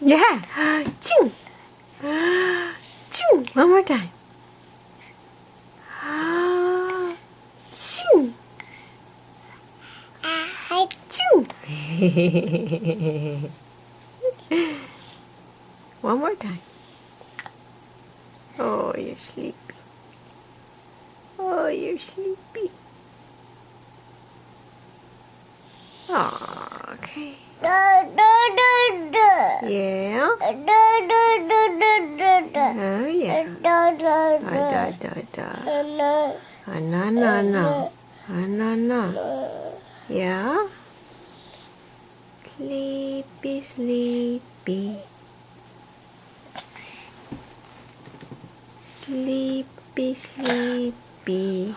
Yeah. Ching. Ching. One more time. Ching. Ching. One more time. Oh, you're sleepy. Oh, you're sleepy. Oh, okay. Yeah. Oh, yeah. Da, da, da. Na, na, na. Na, na. Yeah. Sleepy, sleepy. Sleepy, sleepy.